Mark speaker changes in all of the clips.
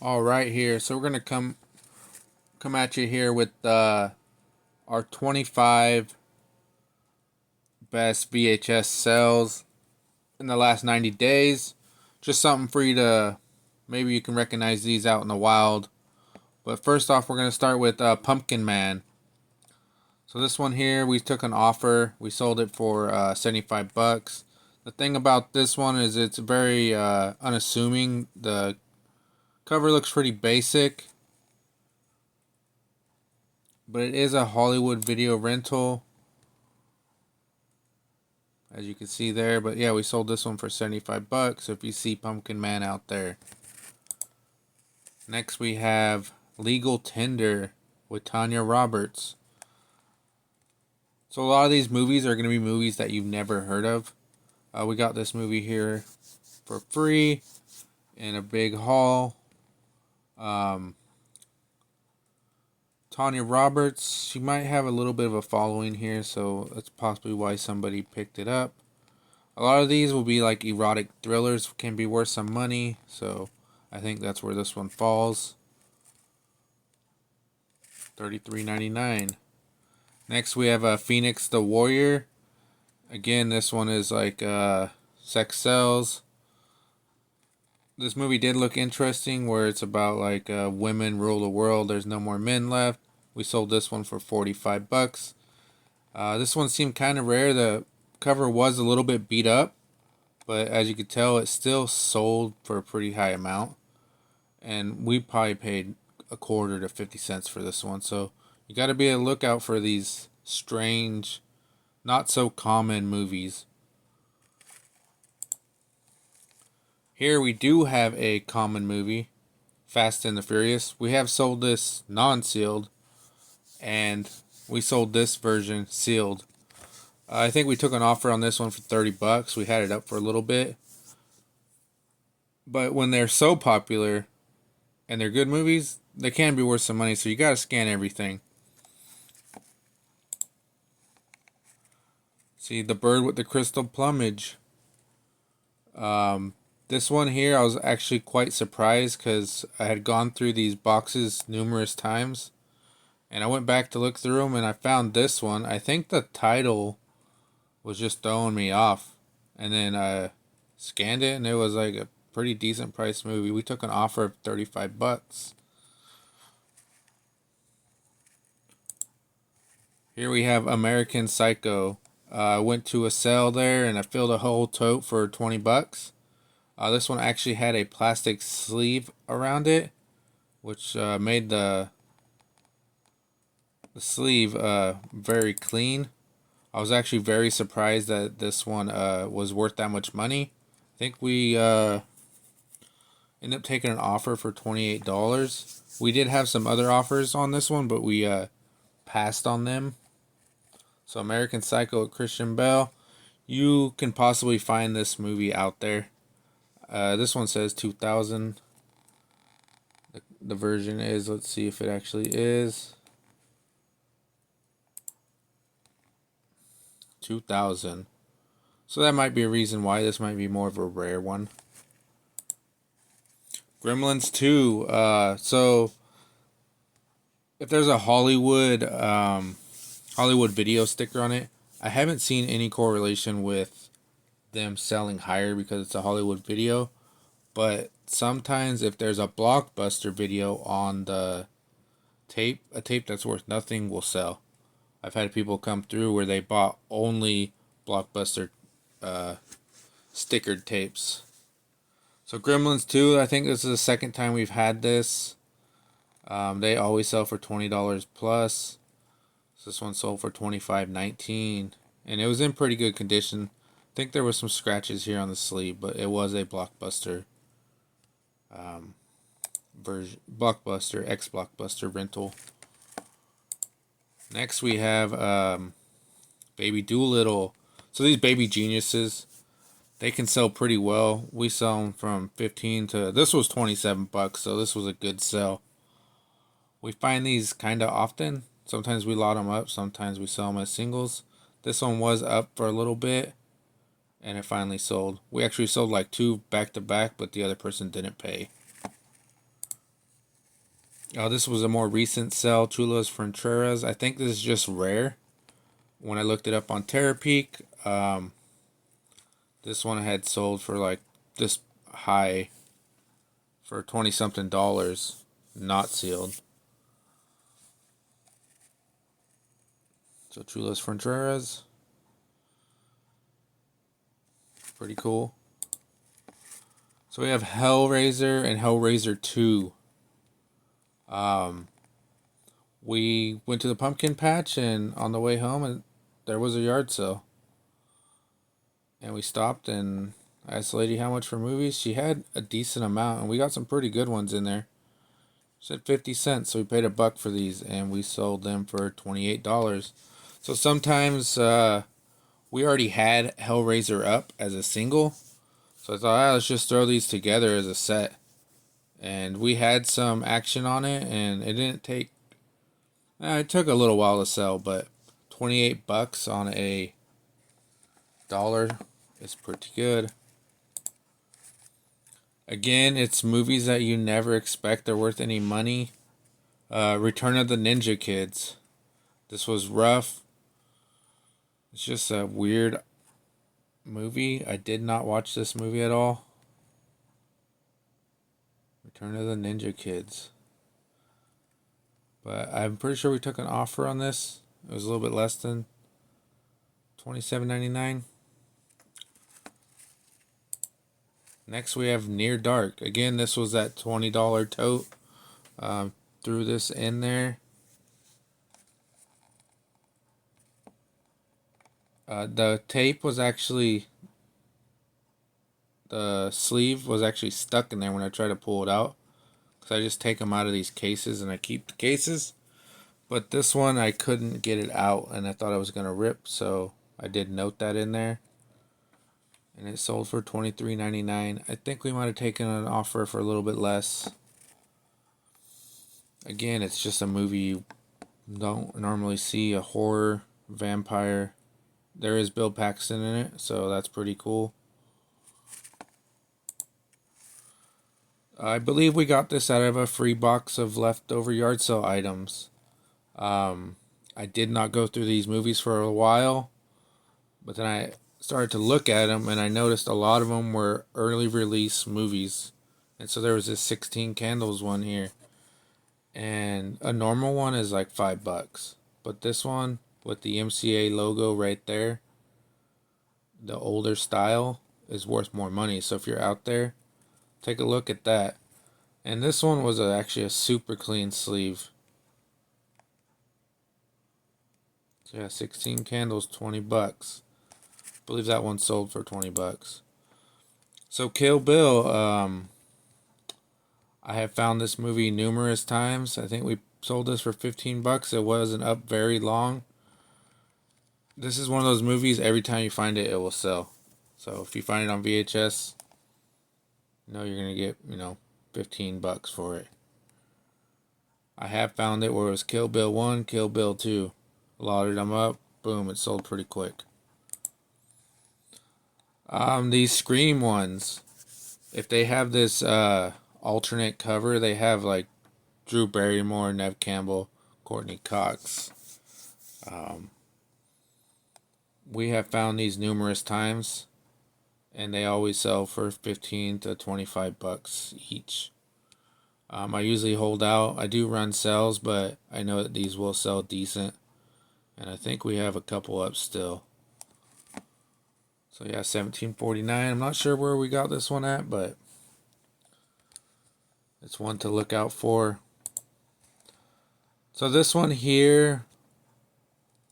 Speaker 1: All right, here. So we're gonna come at you here with our 25 best VHS sales in the last 90 days. Just something for you to maybe you can recognize these out in the wild. But first off, we're gonna start with Pumpkin Man. So this one here, we took an offer. We sold it for 75 bucks. The thing about this one is it's very unassuming. The cover looks pretty basic, but it is a Hollywood video rental, as you can see there. But yeah, we sold this one for 75 bucks. So if you see Pumpkin Man out there. Next we have Legal Tender with Tanya Roberts. So a lot of these movies are going to be movies that you've never heard of. We got this movie here for free in a big haul. Tanya Roberts, she might have a little bit of a following here, so that's possibly why somebody picked it up. A lot of these will be like erotic thrillers, can be worth some money, so I think that's where this one falls. $33.99. Next we have Phoenix the Warrior. Again, this one is like sex sells. This movie did look interesting, where it's about like women rule the world. There's no more men left. We sold this one for 45 bucks. This one seemed kind of rare. The cover was a little bit beat up, but as you can tell, it still sold for a pretty high amount. And we probably paid a quarter to 50 cents for this one. So you got to be on the lookout for these strange, not so common movies. Here we do have a common movie, Fast and the Furious. We have sold this non-sealed, and we sold this version sealed. I think we took an offer on this one for 30 bucks. We had it up for a little bit. But when they're so popular and they're good movies, they can be worth some money, so you got to scan everything. See, The Bird with the Crystal Plumage. This one here, I was actually quite surprised because I had gone through these boxes numerous times. And I went back to look through them and I found this one. I think the title was just throwing me off. And then I scanned it and it was like a pretty decent price movie. We took an offer of 35 bucks. Here we have American Psycho. I went to a sale there and I filled a whole tote for 20 bucks. This one actually had a plastic sleeve around it, which made the sleeve very clean. I was actually very surprised that this one was worth that much money. I think we ended up taking an offer for $28. We did have some other offers on this one, but we passed on them. So American Psycho with Christian Bale. You can possibly find this movie out there. This one says 2000. The version is, let's see if it actually is. 2000. So that might be a reason why this might be more of a rare one. Gremlins 2. So if there's a Hollywood video sticker on it, I haven't seen any correlation with them selling higher because it's a Hollywood video. But sometimes if there's a Blockbuster video on the tape, a tape that's worth nothing will sell. I've had people come through where they bought only Blockbuster stickered tapes. So Gremlins 2, I think this is the second time we've had this. They always sell for $20 plus. So this one sold for $25.19, and it was in pretty good condition. I think there was some scratches here on the sleeve, but it was a Blockbuster version, Blockbuster, ex-Blockbuster rental. Next we have Baby Doolittle. So these Baby Geniuses, they can sell pretty well. We sell them from 15 to, this was 27 bucks, so this was a good sell. We find these kind of often. Sometimes we lot them up, sometimes we sell them as singles. This one was up for a little bit, and it finally sold. We actually sold like two back to back, but the other person didn't pay. This was a more recent sell, Chulas Fronteras. I think this is just rare. When I looked it up on Terapeak, this one had sold for like this high for 20 something dollars, not sealed. So Chulas Fronteras, pretty cool. So we have Hellraiser and Hellraiser 2. We went to the pumpkin patch, and on the way home, and there was a yard sale. And we stopped, and I asked the lady how much for movies. She had a decent amount, and we got some pretty good ones in there. She said 50 cents, so we paid $1 for these, and we sold them for $28. So sometimes we already had Hellraiser up as a single, so I thought, let's just throw these together as a set. And we had some action on it, and it didn't take. It took a little while to sell, but $28 on a dollar is pretty good. Again, it's movies that you never expect are worth any money. Return of the Ninja Kids. This was rough. It's just a weird movie. I did not watch this movie at all. Return of the Ninja Kids. But I'm pretty sure we took an offer on this. It was a little bit less than $27.99. Next we have Near Dark. Again, this was that $20 tote. Threw this in there. The tape was actually, the sleeve was actually stuck in there when I tried to pull it out. Because I just take them out of these cases and I keep the cases. But this one I couldn't get it out and I thought I was going to rip. So I did note that in there. And it sold for $23.99. I think we might have taken an offer for a little bit less. Again, it's just a movie you don't normally see. A horror, vampire. There is Bill Paxton in it, so that's pretty cool. I believe we got this out of a free box of leftover yard sale items. I did not go through these movies for a while, but then I started to look at them and I noticed a lot of them were early release movies. And so there was this 16 Candles one here. And a normal one is like $5. But this one with the MCA logo right there, the older style, is worth more money. So if you're out there, take a look at that. And this one was actually a super clean sleeve. So yeah, 16 Candles, $20. I believe that one sold for $20. So Kill Bill, I have found this movie numerous times. I think we sold this for $15. It wasn't up very long. This is one of those movies, every time you find it, it will sell. So if you find it on VHS, you know you're going to get, $15 for it. I have found it where it was Kill Bill 1, Kill Bill 2. Loaded them up, boom, it sold pretty quick. These Scream ones, if they have this alternate cover, they have like Drew Barrymore, Nev Campbell, Courtney Cox. We have found these numerous times, and they always sell for $15 to $25 each. I usually hold out. I do run sales, but I know that these will sell decent, and I think we have a couple up still. So yeah, $17.49. I'm not sure where we got this one at, but it's one to look out for. So this one here,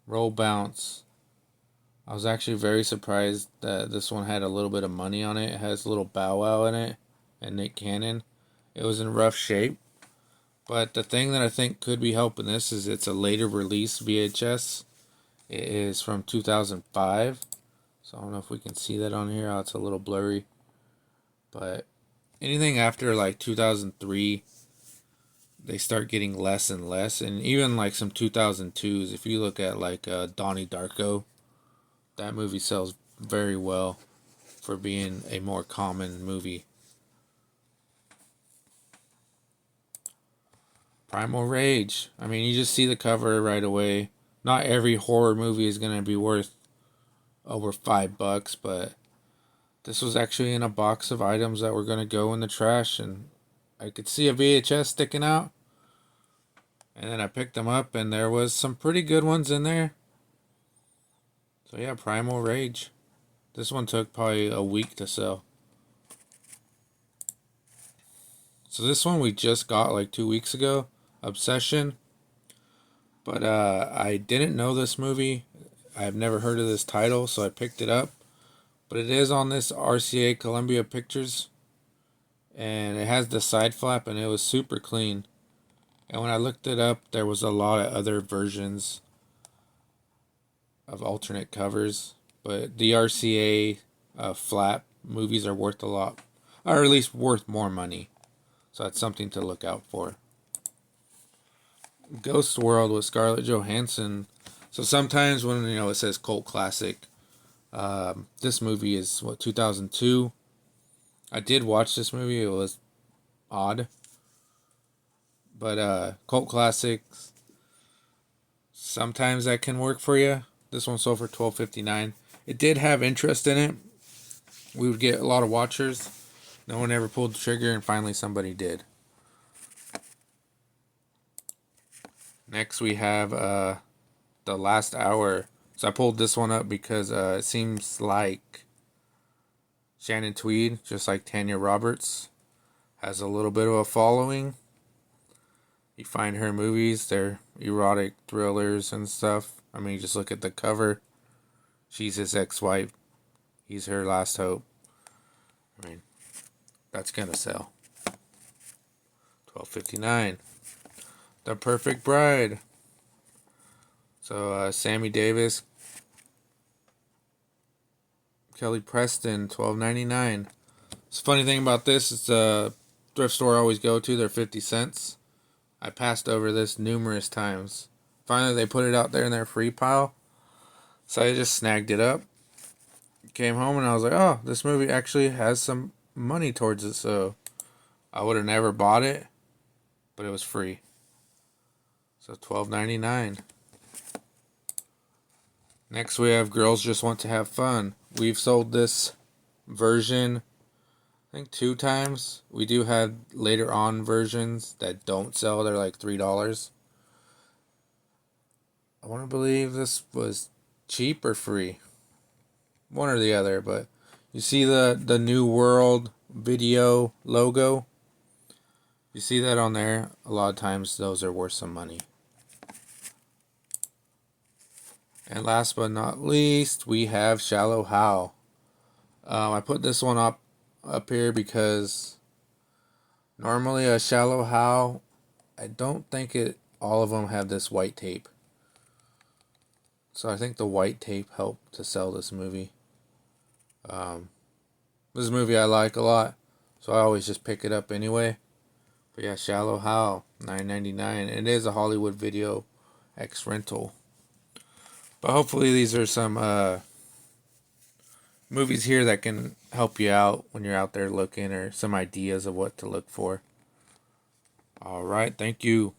Speaker 1: Roll Bounce. I was actually very surprised that this one had a little bit of money on it. It has a little Bow Wow in it and Nick Cannon. It was in rough shape. But the thing that I think could be helping this is it's a later release VHS. It is from 2005. So I don't know if we can see that on here. Oh, it's a little blurry. But anything after like 2003, they start getting less and less. And even like some 2002s, if you look at like Donnie Darko, that movie sells very well for being a more common movie. Primal Rage. I mean, you just see the cover right away. Not every horror movie is gonna be worth over $5, but this was actually in a box of items that were gonna go in the trash, and I could see a VHS sticking out. And then I picked them up, and there was some pretty good ones in there. So yeah, Primal Rage. This one took probably a week to sell. So this one we just got like 2 weeks ago. Obsession. But I didn't know this movie. I've never heard of this title, so I picked it up. But it is on this RCA Columbia Pictures. And it has the side flap, and it was super clean. And when I looked it up, there was a lot of other versions of alternate covers. But the RCA flap movies are worth a lot, or at least worth more money. So that's something to look out for. Ghost World with Scarlett Johansson. So sometimes when it says cult classic, this movie is 2002. I did watch this movie. It was odd, but cult classics, sometimes that can work for you. This one sold for $12.59. It did have interest in it. We would get a lot of watchers. No one ever pulled the trigger, and finally somebody did. Next we have The Last Hour. So I pulled this one up because it seems like Shannon Tweed, just like Tanya Roberts, has a little bit of a following. You find her movies, they're erotic thrillers and stuff. I mean, just look at the cover. She's his ex-wife. He's her last hope. I mean, that's gonna sell. $12.59. The Perfect Bride. So Sammy Davis, Kelly Preston, $12.99. The funny thing about this is the thrift store I always go to, they're 50 cents. I passed over this numerous times. Finally, they put it out there in their free pile. So I just snagged it up. Came home and I was like, oh, this movie actually has some money towards it. So I would have never bought it, but it was free. So $12.99. Next we have Girls Just Want to Have Fun. We've sold this version, I think 2 times. We do have later on versions that don't sell. They're like $3. I want to believe this was cheap or free. One or the other, but you see the New World video logo? You see that on there? A lot of times those are worth some money. And last but not least, we have Shallow Hal. I put this one up here because normally a Shallow Hal, I don't think all of them have this white tape. So I think the white tape helped to sell this movie. This is a movie I like a lot, so I always just pick it up anyway. But yeah, Shallow Hal, $9.99. It is a Hollywood Video X rental. But hopefully these are some movies here that can help you out when you're out there looking, or some ideas of what to look for. Alright, thank you.